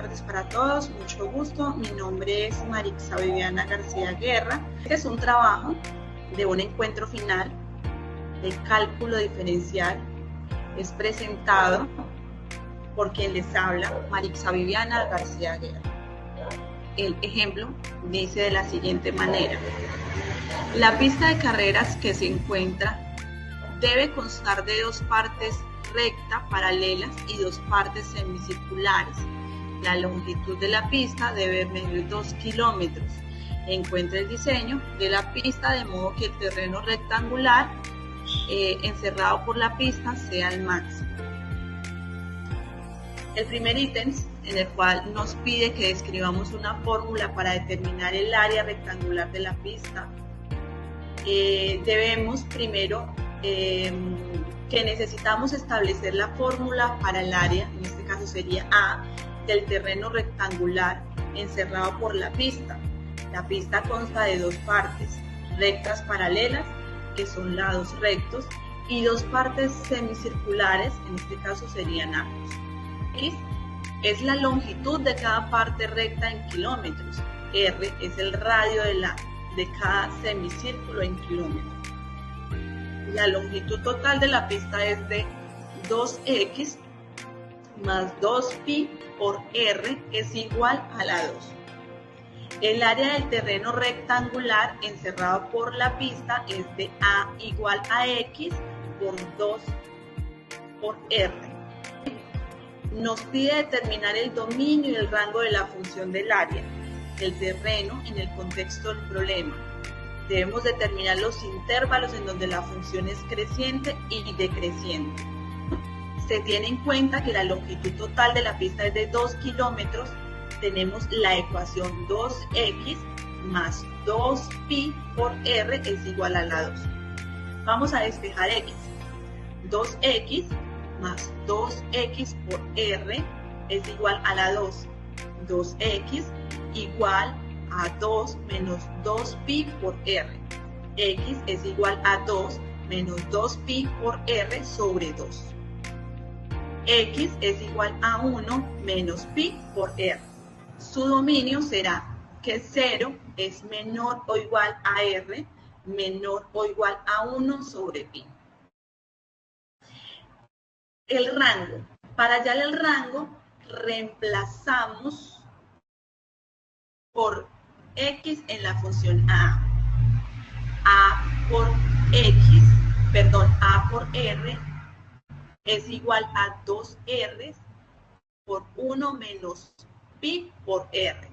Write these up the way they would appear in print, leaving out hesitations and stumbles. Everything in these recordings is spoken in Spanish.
tardes para todos, mucho gusto. Mi nombre es Marixa Viviana García Guerra. Este es un trabajo de un encuentro final de cálculo diferencial. Es presentado por quien les habla, Marixa Viviana García Guerra. El ejemplo dice de la siguiente manera: la pista de carreras que se encuentra debe constar de dos partes rectas paralelas y dos partes semicirculares. La longitud de la pista debe medir 2 kilómetros. Encuentra el diseño de la pista de modo que el terreno rectangular encerrado por la pista sea el máximo. El primer ítem, en el cual nos pide que describamos una fórmula para determinar el área rectangular de la pista, debemos primero que necesitamos establecer la fórmula para el área, en este caso sería A, del terreno rectangular encerrado por la pista. La pista consta de dos partes rectas paralelas, que son lados rectos, y dos partes semicirculares, en este caso serían arcos. X es la longitud de cada parte recta en kilómetros. R es el radio de cada semicírculo en kilómetros. La longitud total de la pista es de 2x más 2pi por r es igual a la 2. El área del terreno rectangular encerrado por la pista es de A igual a x por 2 por r. Nos pide determinar el dominio y el rango de la función del área del terreno en el contexto del problema. Debemos determinar los intervalos en donde la función es creciente y decreciente. Se tiene en cuenta que la longitud total de la pista es de 2 kilómetros. Tenemos la ecuación 2x más 2pi por r es igual a la 2. Vamos a despejar x. 2x más 2x por r es igual a la 2. 2x igual a 2 menos 2pi por r. X es igual a 2 menos 2pi por r sobre 2. X es igual a 1 menos pi por r. Su dominio será que 0 es menor o igual a r, menor o igual a 1 sobre pi. El rango. Para hallar el rango, reemplazamos por x en la función A. A por R es igual a 2r por 1 menos pi por r.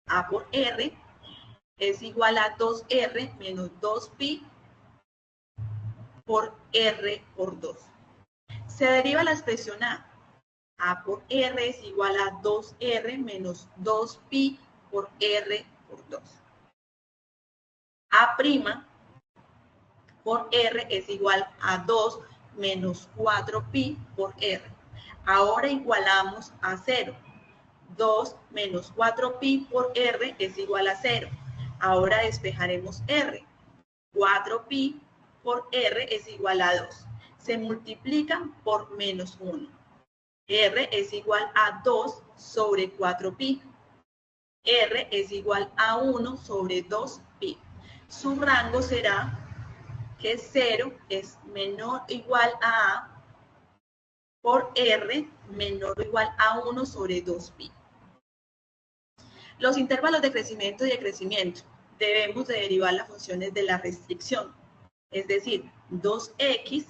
A por r es igual a 2r menos 2pi por r por 2. Se deriva la expresión A. A por r es igual a 2r menos 2pi por r por 2. A' por r es igual a 2 menos 4pi por r. Ahora igualamos a 0. 2 menos 4pi por r es igual a 0. Ahora despejaremos r. 4pi por r es igual a 2. Se multiplican por menos 1. R es igual a 2 sobre 4pi. R es igual a 1 sobre 2pi. Su rango será que 0 es menor o igual a A por R menor o igual a 1 sobre 2pi. Los intervalos de crecimiento y decrecimiento. Debemos de derivar las funciones de la restricción, es decir, 2x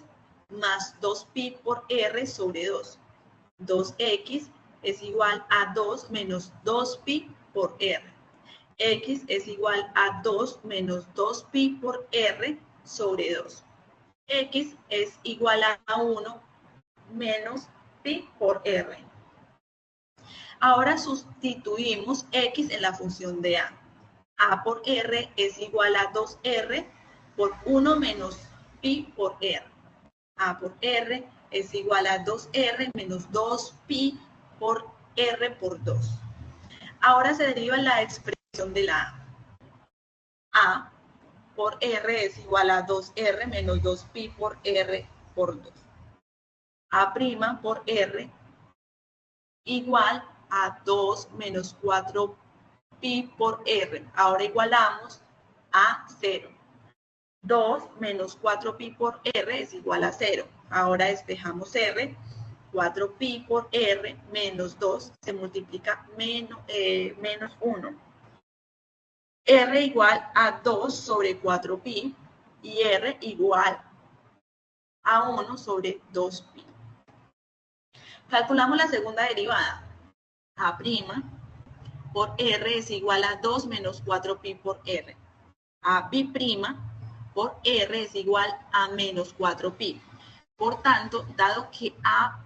más 2pi por r sobre 2. 2x es igual a 2 menos 2pi por r. X es igual a 2 menos 2pi por r sobre 2. X es igual a 1 menos pi por r. Ahora sustituimos x en la función de A. A por r es igual a 2r por 1 menos pi por r. A por r es igual a 2r menos 2pi por r por 2. Ahora se deriva la expresión de la A. A por r es igual a 2r menos 2pi por r por 2. A' por r igual a 2 menos 4pi por r. Ahora igualamos a 0. 2 menos 4pi por r es igual a 0. Ahora despejamos r. 4pi por r menos 2 se multiplica menos 1. R igual a 2 sobre 4pi y r igual a 1 sobre 2pi. Calculamos la segunda derivada. A' por r es igual a 2 menos 4pi por r. A' por r es igual a menos 4pi. Por tanto, dado que A'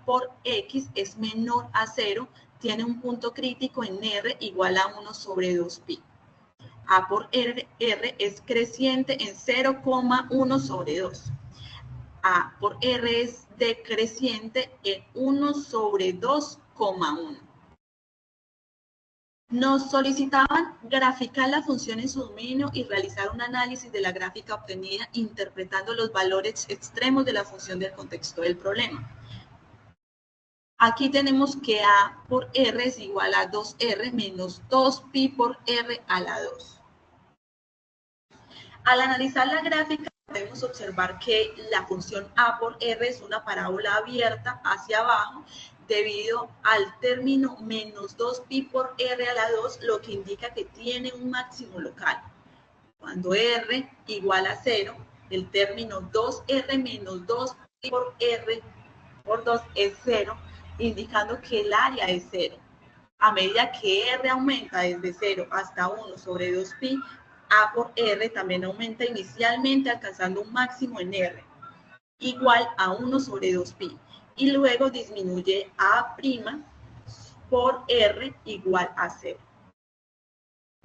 por x es menor a 0, tiene un punto crítico en r igual a 1 sobre 2pi. A por r es creciente en 0,1 sobre 2. A por r es decreciente en 1 sobre 2,1. Nos solicitaban graficar la función en su dominio y realizar un análisis de la gráfica obtenida interpretando los valores extremos de la función del contexto del problema. Aquí tenemos que A por R es igual a 2R menos 2pi por R a la 2. Al analizar la gráfica podemos observar que la función A por R es una parábola abierta hacia abajo debido al término menos 2pi por R a la 2, lo que indica que tiene un máximo local. Cuando R igual a 0, el término 2R menos 2pi por R por 2 es 0, indicando que el área es 0. A medida que R aumenta desde 0 hasta 1 sobre 2pi, A por R también aumenta inicialmente alcanzando un máximo en R, igual a 1 sobre 2pi, y luego disminuye A' por R igual a 0.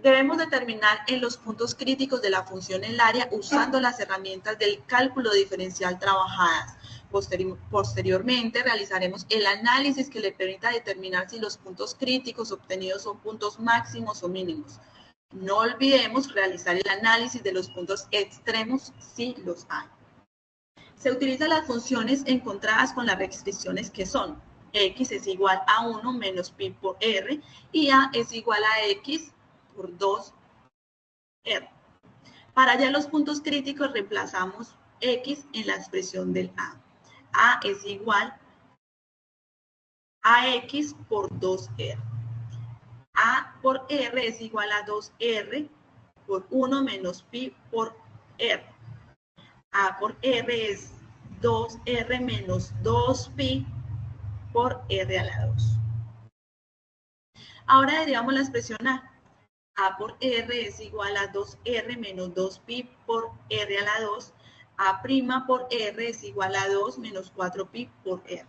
Debemos determinar en los puntos críticos de la función el área usando las herramientas del cálculo diferencial trabajadas. Posteriormente realizaremos el análisis que le permita determinar si los puntos críticos obtenidos son puntos máximos o mínimos. No olvidemos realizar el análisis de los puntos extremos si los hay. Se utilizan las funciones encontradas con las restricciones que son x es igual a 1 menos pi por r y a es igual a x por 2r. Para hallar los puntos críticos reemplazamos x en la expresión del a. A es igual a x por 2r. A por r es igual a 2r por 1 menos pi por r. A por r es 2r menos 2pi por r a la 2. Ahora derivamos la expresión a. A por r es igual a 2r menos 2pi por r a la 2. A' por r es igual a 2 menos 4pi por r.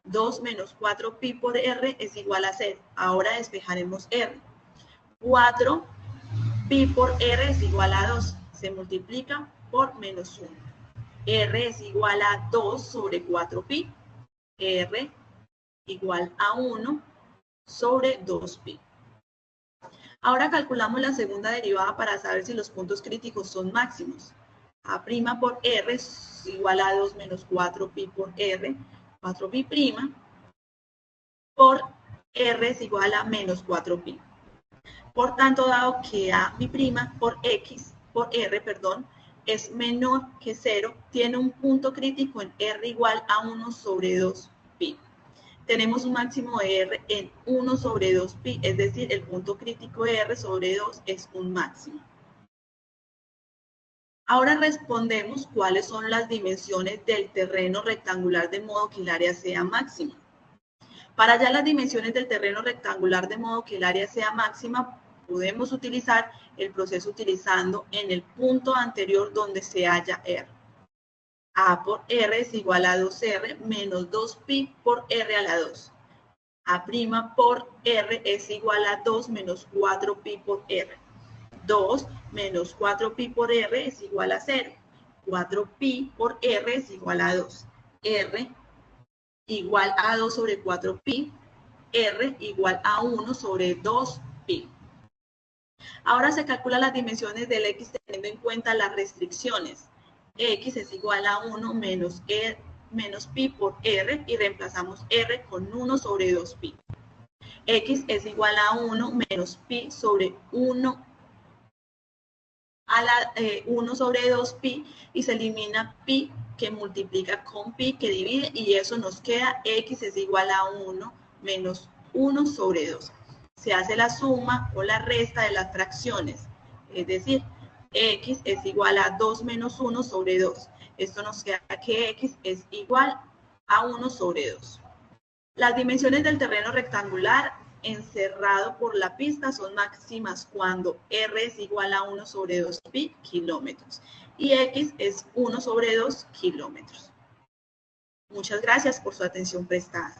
2 menos 4pi por r es igual a 0. Ahora despejaremos r. 4pi por r es igual a 2. Se multiplica por menos 1. R es igual a 2 sobre 4pi. R igual a 1 sobre 2pi. Ahora calculamos la segunda derivada para saber si los puntos críticos son máximos. A' por r es igual a 2 menos 4pi por r. 4pi' por r es igual a menos 4pi. Por tanto, dado que A' por x por r, es menor que 0, tiene un punto crítico en r igual a 1 sobre 2pi. Tenemos un máximo de r en 1 sobre 2pi, es decir, el punto crítico de r sobre 2 es un máximo. Ahora respondemos cuáles son las dimensiones del terreno rectangular de modo que el área sea máxima. Para hallar las dimensiones del terreno rectangular de modo que el área sea máxima, podemos utilizar el proceso utilizando en el punto anterior donde se halla R. A por R es igual a 2R menos 2pi por R a la 2. A' por R es igual a 2 menos 4pi por R. 2 menos 4pi por R es igual a 0. 4pi por R es igual a 2. R igual a 2 sobre 4pi. R igual a 1 sobre 2pi. Ahora se calculan las dimensiones del X teniendo en cuenta las restricciones. X es igual a 1 menos menos pi por r y reemplazamos r con 1 sobre 2pi. X es igual a 1 menos pi sobre 1 a la 1 sobre 2pi y se elimina pi que multiplica con pi que divide y eso nos queda x es igual a 1 menos 1 sobre 2. Se hace la suma o la resta de las fracciones, es decir, x es igual a 2 menos 1 sobre 2. Esto nos queda que x es igual a 1 sobre 2. Las dimensiones del terreno rectangular encerrado por la pista son máximas cuando r es igual a 1 sobre 2pi kilómetros y x es 1 sobre 2 kilómetros. Muchas gracias por su atención prestada.